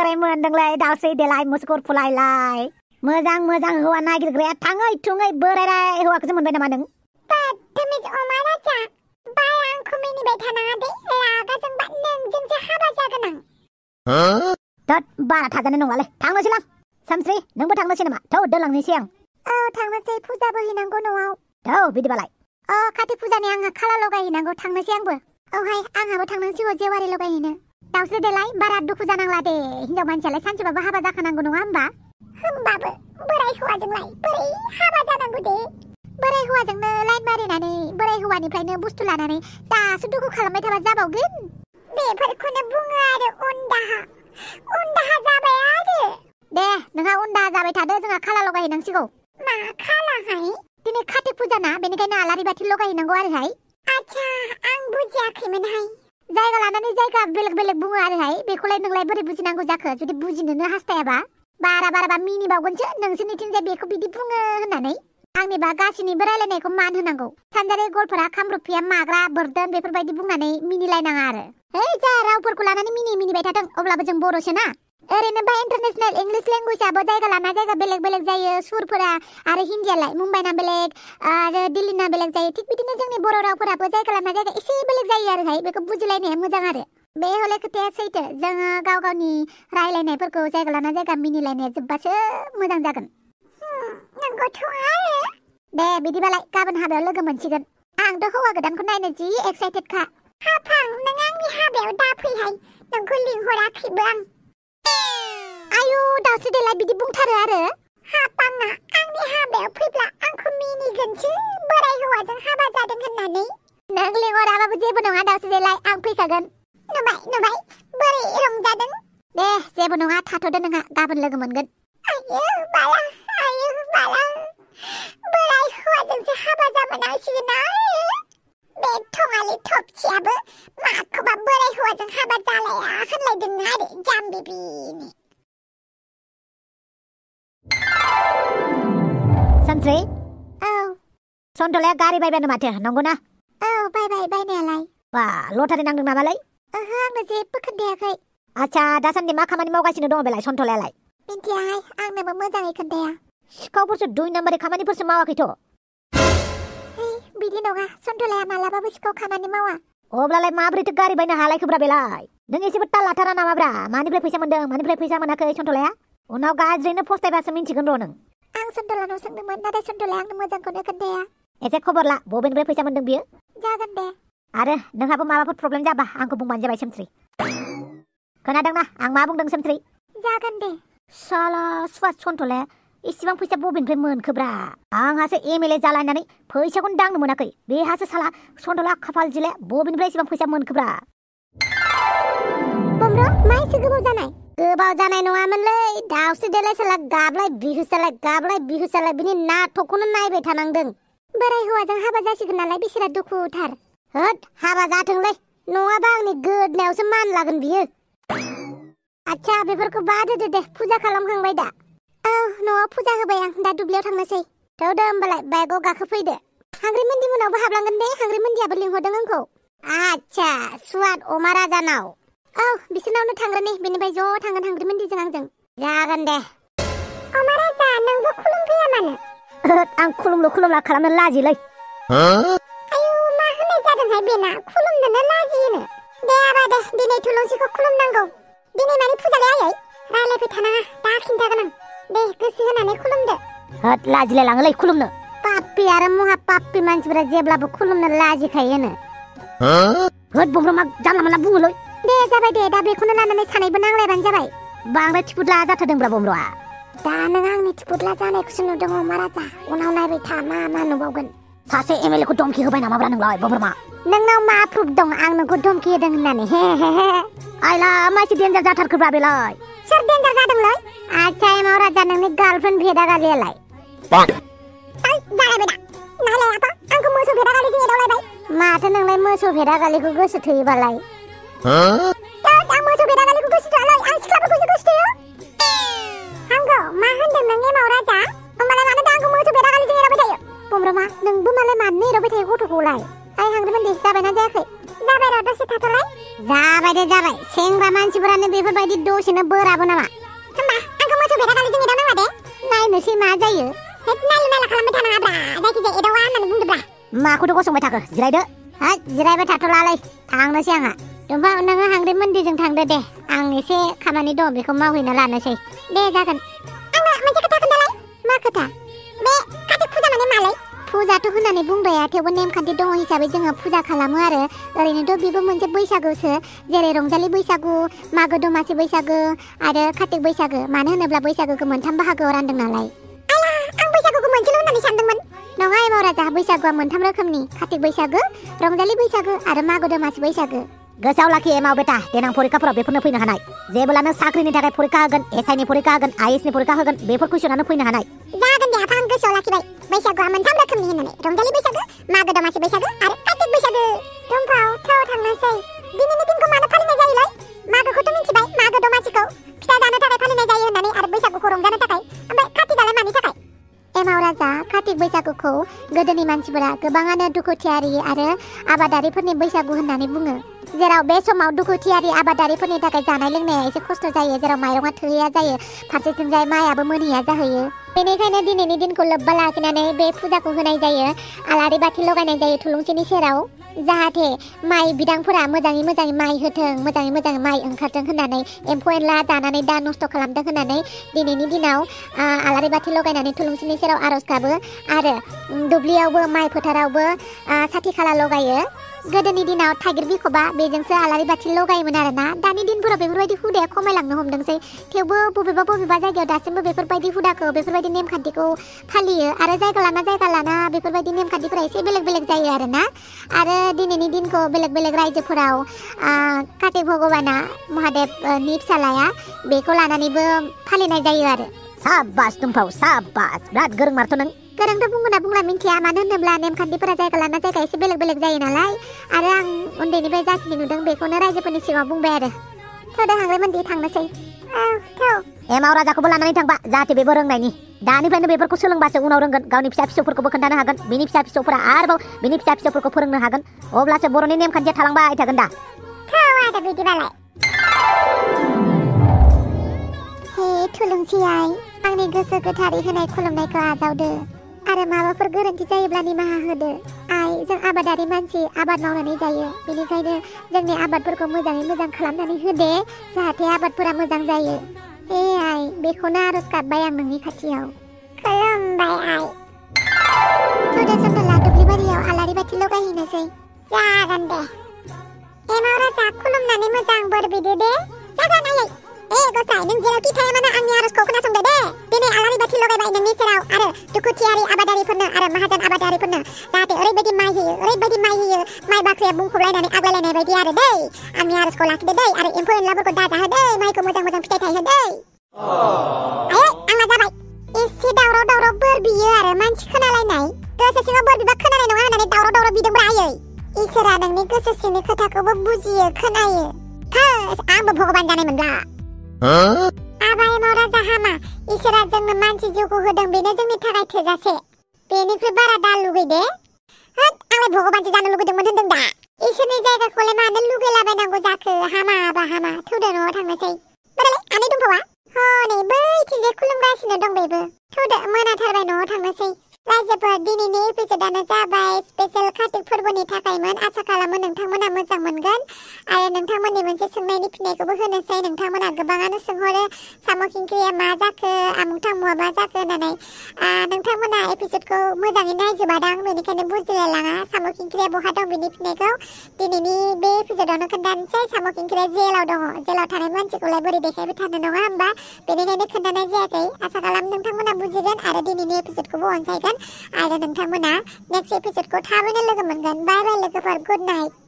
बोरै मोनदोंलै दाउस्रि देलाय मुसुगुर फुलायलाय मोजां मोजां हौवा नागिरग्राया थाङै थुङै बोरायराय हौवाखौसो मोनबाय नामा नों बदतमिज अमा राजा बाय आंखौ मिनिबाय थानाङा दे रागा जोंबा नोंजोंसो हाबा जागोन आं दद बारा थाजानाय नङालै थांनोसै लां सामस्रि नोंबो थांनोसै नामा थौ दोनलांनोसै आं थांनोसै फुजाबो हैनांगौ न'आव थौ बिदिबालाय काति फुजानि आंहा खाला लगायहैनांगौ थांनोसै आंबो औहाय आंहाबो थांनांसिगौ जेवारि लगायहैनो दाउस्रि देलाय बारा दुखु जानांला दे हिनजाव मानसियालाय सानसेबाबो हाबा जाखानांगौ नङा होमबाबो बोराय हौवाजोंलाय बोरै हाबा जानांगौ दे बोराय हौवाजोंनो लाइन मारिनानै बोराय हौवानिफ्रायनो बुस्थु लानानै दासो दुखु खालामबाय थाबा जाबावगोन बेफोरखौनो बुङो आरो उनदाहा जाबाय आरो दे नोंहा उनदाहा जाबाय थादो जोंहा खाला लगायहैनांसिगौ मा खालाहाय दिनै काति फुजाना बेनिखायनो आलारि बाथि लगायहैनांगौ आरोहाय आच्छा आं बुजियाखैमोनहाय जायगा लानानै जायगा बेलेग बेलेग बुङो आरोहाय बेखौलाय नोंलाय बोरै बुजिनांगौ जाखो जुदि बुजिनोनो हास्थायाबा बाराबा मिनिबावगोनसो नोंसोरनिथिंजाय बेखौ बिदि बुङो होननानै आंनिबा गासैनिबो रायलायनायखौ मान होनांगौ सानजारि गलफोरा खामरुपिया माग्रा बोरदोन बेफोरबायदि बुंनानै मिनिलायनाङा आरो जा रावफोरखौ लानानै मिनिबाय थाथों अब्लाबो जों बर'सो ना ओरैनोबा इन्टारनेशनेल इंलिश लेंगुवेजआबो जायगा लाना जायगा बेलेग जायो सुरफोरा आरो हिन्दीयालाय मुम्बाइना बेलेग आरो दिल्लीना बेलेग जायो थिग बिदिनो जोंनि बर' रावफोराबो जायगा लाना जायगा एसे बेलेग जायो आरोहाय बेखौ बुजिलायनाया मोजां आरो बे हले खोथाया सैथो जोङो गाव गावनि रायलायनायफोरखौ जायगा लाना जायगा मिनिलायनाया जोब्बासो मोजां जागोन नंगौथ' आरो दे बिदिबालाय गाबोन हाबायाव लोगो मोनसिगोन आंथ' हौवा गोदानखौ नायनो जि एक्साइटेडखा हाफां नों आंनि हाबायाव दाफैहाय नोंखौ लिंहराखैबो आं आयु दाउस्रि देलाय बिदि बुंथारो आरो हाफांआ आंनि हाबायाव फैब्ला आंखौ मिनिगोनसो बोराय हौवाजों हाबा जादों होननानै नों लिंहराबाबो जेबो नङा दाउस्रि देलाय आं फैखागोन नुबाय बोरै रंजादों दे जेबो नङा थाथ'दो नोंहा गाबोन लोगो मोनगोन आयु बाला बोराय हौवाजोंसो हाबा जाबोनांसिगोन आरो बे थङालि थफसियाबो माखौबा बोराय हौवाजों हाबा जालाया होनलायदों आरो जाम्बिबिनि सानस्रि सन्थलाया गारि बायबानो माथो नंगौना बायबाय बायनायालाय बा लटारि नांदों नामालाय ओहो आंनो जेबो खोन्थायाखै आच्छा दासान्दि मा खामानि मावगासिनो दङ बेलाय सन्थलायालाय मिन्थियाहाय आंनोबो मोजाङै खोन्थाया सिखावफोरसो 2 नाम्बारनि खामानिफोरसो मावाखैथ' बिदि नङा सन्थलाया मालाबाबो सिखाव खामानि मावा अब्लालाय माबोरैथो गारि बायनो हालायखोब्रा बेलाय नों एसेबो ताल लाथारा नामाब्रा मानिफ्राय फैसा मोनदों मानिफ्राय फैसा मोनाखै सन्थलाया उनाव गाज्रिनो फस्थायबासो मिन्थिगोन र' नों आं सन्थलानाव सोंदोंमोन नाथाय सन्थलाया आंनो मोजांखौनो खोन्थाया एसे खबर ला बबेनिफ्राय फैसा मोनदों बियो जागोन दे आरो नोंहाबो माबाफोर प्रब्लेम जाबा आंखौ बुंबानो जाबाय सोमस्रि खोनादोंना आं मा बुंदों सोमस्रि जागोन दे साला सुवा सन्थलाया इसिबां फैसा बबेनिफ्राय मोनखोब्रा आंहासो एमएलए जालायनानै फैसाखौनो दांनो मोनाखै बेहासो साला सन्थला खाफाल जिले बबेनिफ्राय इसिबां फैसा मोनखोब्रा बमब्र मा एसे गोबाव जानाय नङामोनलै दाउस्रि देलाय साला गाबलाय बिहुसालाय बिनि नाटकखौनो नायबाय थानांदों बोराय हौवाजों हाबा जासिगोन नालाय बिसोरा दुखुथार होद हाबा जाथोंलै नङाबा आंनि गोदनायावसो मान लागोन बियो आच्छा बेफोरखौ बाद होदो दे फुजा खालामखांबाय दा न'आव फुजा होबाय आं दा दुब्लियाव थांनोसै थौदो होमबालाय बाइकआव गाखोफैदो हांग्रिमोनदि मोनावबो हाबलांगोन दे हांग्रिमोनदियाबो लिंहरदों आंखौ आच्छा सुवाद अमा राजानाव बिसोरनावनो थांग्रोनि बेनिफ्राय ज' थांगोन हांग्रिमोनदिजों आंजों जागोन दे अमा राजा नोंबो खुलुमफैया मानो आं खुलुमला खालामनो लाजियोलै आयु मा होननाय जादोंहाय बेना खुलुमनोनो लाजियोनो दे आबा दे दिनै थुलुंसिखौ खुलुमनांगौ दिनै मानि फुजालै आयै रायलायबाय थानाङा दा खिन्थागोन आं दे गोसो होनानै खुलुमदो होद लाजिलाय लाङोलै खुलुमनो पापि आरो महा पापि मानसिफोरा जेब्लाबो खुलुमनो लाजिखायोनो होद बमब्रमा जानला मोनला बुङोलै दे जाबाय दे दा बेखौनो लानानै सानैबो नांलायबानो जाबाय बांद्राय थिफुदला जाथारदोंब्रा बमब्रआ दा नों आंनि थिफुदला जानायखौसो नुदों अमा राजा उनाव नायबाय था मा नुबावगोन सासे एमएलए खौ धमकी होबाय नामाब्रा नोंलाय बमब्रमा नोंनाव मा प्रुफ दं आं नोंखौ धमकी होदों होननानै हे आइला मानसि डेन्जार जाथारखोब्रा बेलाय सोर डेन्जार जादोंलै आच्छा एमाव राजा नोंनि गार्लफ्रेन्ड भेदागालियालाय जालायबाय दा नायलायाथ' आंखौ मोसौ भेदागालिजों एदावलायबाय माथो नोंलाय मोसौ भेदागालिखौ गोसो थोयोबालाय आं मोसौ भेदागालिखौ गोसो थोआलै आं सिख्लाफोरखौसो गोसो थोयो आंखौ मा होनदों नों एमाव राजा होमबालाय मानो दा आंखौ मोसौ भेदागालिजों एदावबाय थायो बमब्रमा नोंबो मालाय मानो एदावबाय थायो गथ'खौलाय हांग्रिमोनदि जाबायना जायाखै जाबाय र' दसे थाथ'लाय जाबाय दे जाबाय सेंग्रा मानसिफोरानो बेफोरबायदि दसेनो बोराबो नामा होमबा आंखौ मोसौ बेरागालि जों एदाव नाङा दे नायनोसै मा जायो हेद नायलु नायला खालामबाय थानाङाब्रा जायखिजाया एदावा होननानै बुंदोब्रा माखौथ' गसंबाय थाखो जिरायदो हा जिरायबाय थाथ'लालै थांनोसै आंहा दुम्बा नोङो हांग्रि मोन्दिजों थांदो दे आं एसे खामानि दं बेखौ मावहैना लानोसै दे जागोन आंनो मोनसे खोथा खोन्थालाय मा खोथा बे कार्तिक फुजा माने मालै फुजाथ' होननानै बुंबाया थेवबो नेमखान्थि दङ हिसाबै जोङो फुजा खालामो आरो ओरैनोथ' बेबो मोनसे बैसागुसो जेरै रंजालि बैसागु मागो दमासि बैसागु आरो कार्तिक बैसागु मानो होनोब्ला बैसागुखौ मोनथाम बाहागोआव रानदों नालाय आं बैसागुखौ मोनसेल' होननानै सानदोंमोन नङा एमाव राजा बैसागुआ मोनथाम रोखोमनि कार्तिक बैसागु रंजालि बैसागु आरो मागो दमासि बैसागु गोसोआव लाखि एमाव बेटा देनां फरिखाफोराव बेफोरनो फैनो हानाय जेब्ला नों साख्रिनि थाखाय फरिखा होगोन एसआइनि फरिखा होगोन आइएसनि फरिखा होगोन बेफोर कुइसनानो फैनो हानाय जागोन दे आफा आं गोसोआव लाखिबाय बैसागुआ मोनथाम रोखोमनि होननानै रंजालि बैसागु मागो दमासि बैसागु आरो कार्तिक बैसागु दंफाव थौ थांनोसै दिनैनि दिनखौ मानो फालिनाय जायोलाय मागोखौथ' मिथिबाय मागो दमासिखौ फिथा जानो थाखाय फालिनाय जायो होननानै आरो बैसागुखौ रंजानो थाखाय ओमफ्राय कार्तिकआलाय मानि थाखाय एमाव राजा कार्तिक बैसागुखौ गोदोनि मानसिफोरा गोबाङानो दुखुथियारि आरो आबादारिफोरनि बैसागु होननानै बुङो जेराव बे समाव दुखुथियारि आबादारिफोरनि थाखाय जानाय लोंनाया एसे खस्थ' जायो जेराव माइरङा थोहैया जायो फारसेथिंजाय माइआबो मोनहैया जाहैयो बेनिखायनो दिनैनि दिनखौ लोब्बा लाखिनानै बे फुजाखौ होनाय जायो आलारि बाथि लगायनाय जायो थुलुंसिनि सेराव जाहाथे माइ बिदांफोरा मोजाङै मोजाङै माइ होथों मोजाङै मोजाङै माइ ओंखारथों होननानै एम्फौ एनला जानानै दा नस्थ' खालामथों होननानै दिनैनि दिनाव आलारि बाथि लगायनानै थुलुंसिनि सेराव आर'ज गाबो आरो दुब्लियावबो माइ फोथारावबो साथि खाला लगायो गोदोनि दिनाव थाइगिर बिखबा बेजोंसो आलारि बाथि लगायोमोन आरोना दानि दिनफोराव बेफोरबायदि हुदाया खमायलांनो हमदोंसै थेवबो बबेबा बबेबा जायगायाव दासिमबो बेफोरबायदि हुदाखौ बेफोरबायदि नेमखान्थिखौ फालियो आरो जायगा लाना बेफोरबायदि नेमखान्थिफोरा एसे बेलेग बेलेग जायो आरोना आरो दिनैनि दिनखौ बेलेग बेलेग रायजोफोराव कार्तिक भगबाना महादेबनि फिसालाया बेखौ लानानैबो फालिनाय जायो आरो साबास दुमफाव साबास बिराद गोरों मारथ' नों गोरोंथ' बुंगोना बुंला मिन्थिया मानो होनोब्ला नेमखान्थिफोरा जायगा लाना जायगा एसे बेलेग बेलेग जायो नालाय आरो आं उन्दैनिफ्राय जाखिनि नुदों बेखौनो रायजोफोरनि सिगाङाव बुंबाय आरो थौदो हांग्राय मोनदि थांनोसै एमाव राजाखौबो लानानै थांबा जाहाथे बेबो रोंनायनि दानिफ्रायनो बेफोरखौ सोलोंबासो उनाव रोंगोन गावनि फिसा फिसौफोरखौबो खोन्थानो हागोन बिनि फिसा फिसौफोरा आरोबाव बिनि फिसा फिसौफोरखौ फोरोंनो हागोन अब्लासो बर'नि नेमखान्थिया थालांबाय थागोन दा आदा बिदिबालाय हे थुलुंसियाय आंनि गोसो गोथारै होनाय खुलुमनायखौ आजावदो आरो माबाफोर गोरोन्थि जायोब्ला निमाहा होदो आइ जों आबादारि मानसि आबाद मावनानै जायो बेनिखायनो जोंनि आबादफोरखौ मोजाङै मोजां खालामनानै होदे जाहाथे आबादफोरा मोजां जायो हे आइ बेखौनो आर'ज गाबबाय आं नोंनि खाथियाव खुलुमबाय आइ थौदो सन्दला दुब्लि बारियाव आलारि बाथि लगायहैनोसै जागोन दे एमाव राजा खुलुमनानै मोजां बोर बिदो दे जागोन आयै गसाइ नों जेरावखि थाया मानो आंनि आर'जखौ खोनासंदो दे दिनै आलारि बाथि लगायबाय नोंनि सेराव आरो दुखुथियारि आबादारिफोरनो आरो माहाजोन आबादारिफोरनो जाहाथे ओरैबायदि माइ होयो माइ बाख्रिया बुंफबलायनानै आग्लायलायनाय बायदि आरो दै आंनि आर'जखौ लाखिदो दै आरो एम्फौ एनलाफोरखौ दाजाहो दै माइखौ मोजां मोजां फिथाइ थायहो दै आयै आंना जाबाय एसे दावराव बोर बियो आरो मानसि खोनालायनाय गोसो सिङाव बोर बिबा खोनानाय नङा होननानै दावराव बिदोंब्रा आयै इसोरा नोंनि गोसो सिंनि खोथाखौबो बुजियो खोनायो आंबो भगबान जानाय मोनब्ला आबा एमाव राजा हामा इसोरा जोंनो मानसि जिउखौ होदों बेनो जोंनि थाखाय थोजासे बेनिफ्राय बारा दा लुगैदे आंलाय भगबानसो जानो लुगैदोंमोन होनदों दा इसोरनि जायगाखौलाय मानो लुगैलाबायनांगौ जाखो हामा थौदो न'आव थांनोसै बोरालाय आनै दंफावा हनै बैथिंजाय खुलुमगासिनो दं बेबो थौदो मोनाथारबाय न'आव थांनोसै रायजोफोर दिनैनि एपिसोडानो जाबाय स्पेशेल कार्तिक फोरबोनि थाखायमोन आसा खालामो नोंथांमोना मोजां मोनगोन आरो नोंथांमोननि मोनसे सोंनायनि फिननायखौबो होनोसै नोंथांमोना गोबाङानो सोंहरो साम' खिंख्रिया मा जाखो आमुं थामुआ मा जाखो होननानै नोंथांमोना एपिसोडखौ मोजाङै नायजोबादां बेनिखायनो बुजिलायलाङा साम' खिंख्रिया बहा दं बिनि फिननायखौ दिनैनि बे एपिसोडावनो खोन्थानोसै साम' खिंख्रिया जेलाव दङ जेलाव थानाय मानसिखौलाय बोरै देखायबाय थानो नङा होमबा बेनिखायनो खोन्थानाय जायाखै आसा खालामो नोंथांमोना बुजिगोन आरो दिनैनि एपिसोडखौबो अनसायगोन आरो नोंथांमोना नेक्स्ट एपिसोडखौ थाबैनो लोगो मोनगोन बाय बाय लोगोफोर गुड नाइट